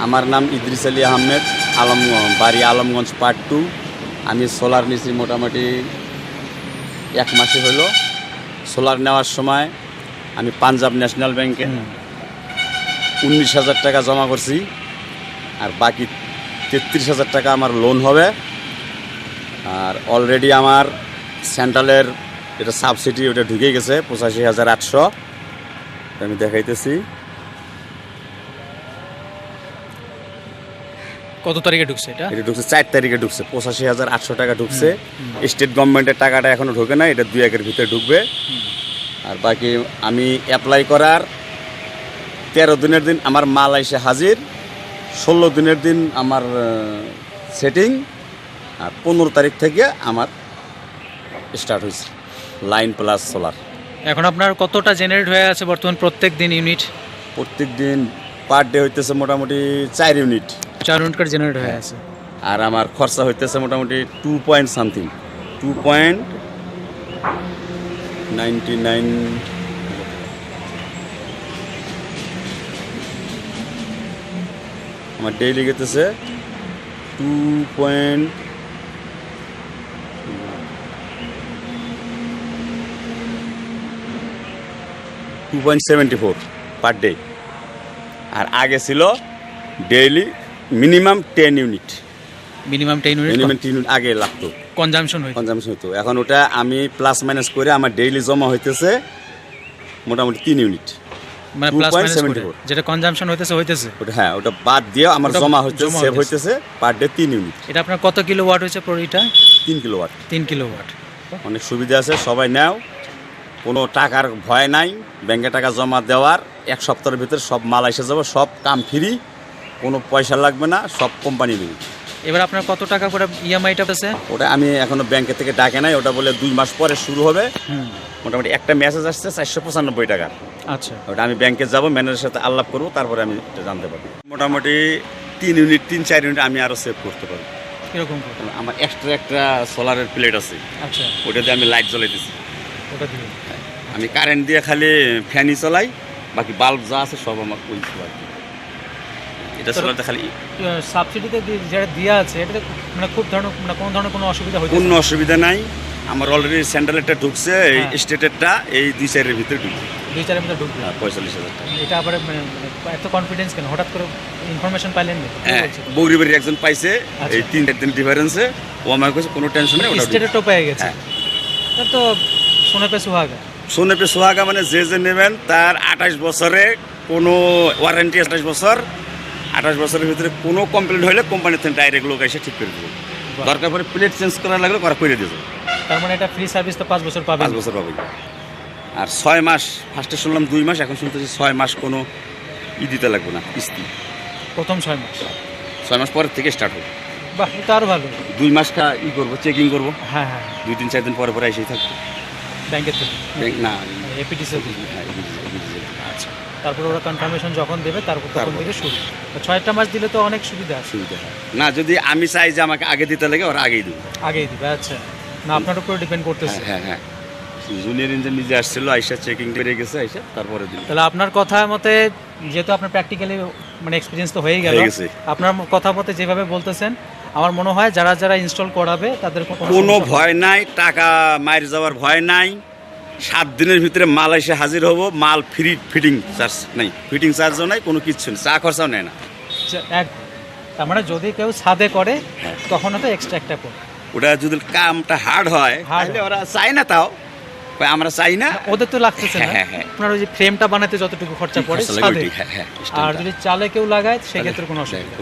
আমার নাম ইদ্রিস আলী আহমেদ, বাড়ি আলমগঞ্জ পার্ট 2। আমি সোলার নিয়েছি মোটামুটি 1 মাসে হলো। সোলার নেওয়ার সময় আমি পাঞ্জাব ন্যাশনাল ব্যাংকে 19,000 টাকা জমা করছি, আর বাকি 33,000 টাকা আমার লোন হবে। আর অলরেডি আমার সেন্ট্রালের এটা সাবসিডি ওটা ঢুকে গেছে 85,800। আমি দেখাইতেছি কত তারিখে ঢুকছে এটা? এটা ঢুকছে 4 তারিখে ঢুকছে, 85,800 টাকা ঢুকছে। স্টেট গভর্নমেন্টের টাকাটা এখনো ঢোকে না, এটা 2-1 ভিতরে ঢুকবে। আর বাকি আমি অ্যাপ্লাই করার 13 দিনের দিন আমার মাল এসে হাজির, 16 দিনের দিন আমার সেটিং, আর 15 তারিখ থেকে আমার স্টার্ট হয়েছে লাইন প্লাস সোলার। এখন আপনার কতটা জেনারেট হয়ে আছে বর্তমান প্রত্যেক দিন ইউনিট? প্রত্যেক দিন পার ডে হইতেছে মোটামুটি 4 ইউনিট, 4 ইউনিট করে জেনারেট হয়ে আছে। আর আমার খরচা হইতেছে মোটামুটি 2.99। আমার ডেইলি গেতেছে 2.74 পার ডে। আর আগে ছিল daily minimum 10 unit, minimum 10 unit আগে লাগতো, কনজাম্পশন হতো। এখন ওটা আমি প্লাস মাইনাস করে আমার ডেইলি জমা হইতেছে মোটামুটি 3 ইউনিট, মানে প্লাস মাইনাস করে যেটা কনজাম্পশন হইতেছে ওটা। হ্যাঁ, ওটা বাদ দিয়ে আমার জমা হচ্ছে, সেভ হইতেছে পার ডে 3 ইউনিট। এটা আপনার কত কিলোওয়াট হয়েছে এটা? 3 কিলোওয়াট। 3 কিলোওয়াট। অনেক সুবিধা আছে, সবাই নাও, কোনো টাকার ভয় নাই। ব্যাংকে টাকা জমা দেওয়ার 1 সপ্তাহের ভিতরে সব মাল এসে যাবে, সব কাম ফ্রি, কোনো পয়সা লাগবে না, সব কোম্পানি দেবে। এবার আপনার কত টাকা করে ইএমআইটা আছে? ওটা আমি এখনো ব্যাংকে থেকে ডাকে নাই, ওটা বলে 2 মাস পরে শুরু হবে। মোটামুটি একটা মেসেজ আসছে 495 টাকা। আচ্ছা, ওটা আমি ব্যাংকে যাব, ম্যানেজারের সাথে আলাপ করবো, তারপরে আমি এটা জানতে পারবো। মোটামুটি 3 ইউনিট 3-4 ইউনিট আমি আরও সেভ করতে পারবো। এরকম আমার এক্সট্রা একটা সোলারের প্লেট আছে। আচ্ছা, ওটা দিয়ে আমি লাইট জ্বলাইতেছি। ওটা দিয়ে আমি কারেন্ট দিয়ে খালি ফ্যানই চালাই, বাকি বাল্ব যা আছে সব আমার কইছি। এটা চলাতে খালি সাবসিডিতে যেটা দেওয়া আছে এটাতে মানে খুব ধরনের মানে কোনো ধরনের কোনো অসুবিধা হচ্ছে? কোনো অসুবিধা নাই। আমার অলরেডি সেন্ট্রালেরটা ঢুকছে, এই স্টেটেরটা এই 2-4 ভিতরে ঢুকছে। 2-4 ভিতরে ঢুকবে 45,000 টাকা। এটা আবার মানে এত কনফিডেন্স কেন? হঠাৎ করে ইনফরমেশন পাইলেন না? হ্যাঁ, বৌরিবাড়ির একজন পাইছে, এই 3-4 দিন ডিফারেন্সে। ও আমাকে কইছে কোনো টেনশন নেই, ওটা স্টেটেরটা পেয়ে গেছে। তার তো সোনে পে সুহাগা। সোনে পে সুহাগা মানে যে নেবেন তার 28 বছরে কোনো ওয়ারেন্টি, 28 বছর। 28 বছরের ভিতরে কোনো কমপ্লেন হলে কোম্পানি থেকে ডাইরেক্ট লোক এসে ঠিক করে দেবে। দরকার পড়ে প্লেট চেঞ্জ করা লাগলে করে দেবে। তার মানে এটা ফ্রি সার্ভিস তো 5 বছর পাবে? 5 বছর পাবে। আর 6 মাস, ফার্স্টে শুনলাম 2 মাস, এখন শুনতেছি 6 মাস কোনো দিতে লাগবে না, কিস্তি। প্রথম 6 মাস? 6 মাস পরের থেকে স্টার্ট হবে। বাহ, এটা আরও ভালো। 2 মাস করবো, চেকিং করবো। হ্যাঁ হ্যাঁ, 2-3-4 দিন পরে এসেই থাকবে ব্যাংকের থেকে? না, এপিটিসি। হ্যাঁ। আচ্ছা, তারপর ওরা কনফার্মেশন যখন দেবে তারপর তখন থেকে শুরু। 6টা মাস দিলে তো অনেক সুবিধা আছে। না, যদি আমি চাই যে আমাকে আগে দিতে লাগে, ওরা আগেই দেবে। আগেই দিবে? আচ্ছা, না আপনার উপরে ডিপেন্ড করতেছে? হ্যাঁ। জুনিয়র ইঞ্জিনিয়ার নিজে আসছিল, আইসা চেকিং করে গেছে, আইসা তারপরে দিল। তাহলে আপনার কথা মতে, যেহেতু আপনার প্র্যাকটিক্যালি মানে এক্সপিরিয়েন্স তো হয়ে গেল, আপনার কথা মতে যেভাবে বলতেছেন, আমার মনে হয় যারা ইনস্টল করাবে তাদের কোনো ভয় নাই, টাকা মার যাওয়ার ভয় নাই। 7 দিনের ভিতরে মাল এসে হাজির হবো, মাল ফ্রি, ফিটিং চার্জ নাই, ফিটিং চার্জও নাই, কোনো কিচ্ছু নেই, চা খরচাও নেয় না। তার মানে যদি কেউ ছাদে করে তখন তো এক্সট্রা একটা করে। ওটা যদি কামটা হার্ড হয় তাহলে ওরা চায় না, তাও আমরা চাই না, ওদের তো লাগতেছে না। আপনার ওই যে ফ্রেমটা বানাতে যতটুকু খরচা পড়ে ছাদে, আর যদি চালে কেউ লাগায় সেক্ষেত্রে কোনো অসুবিধা।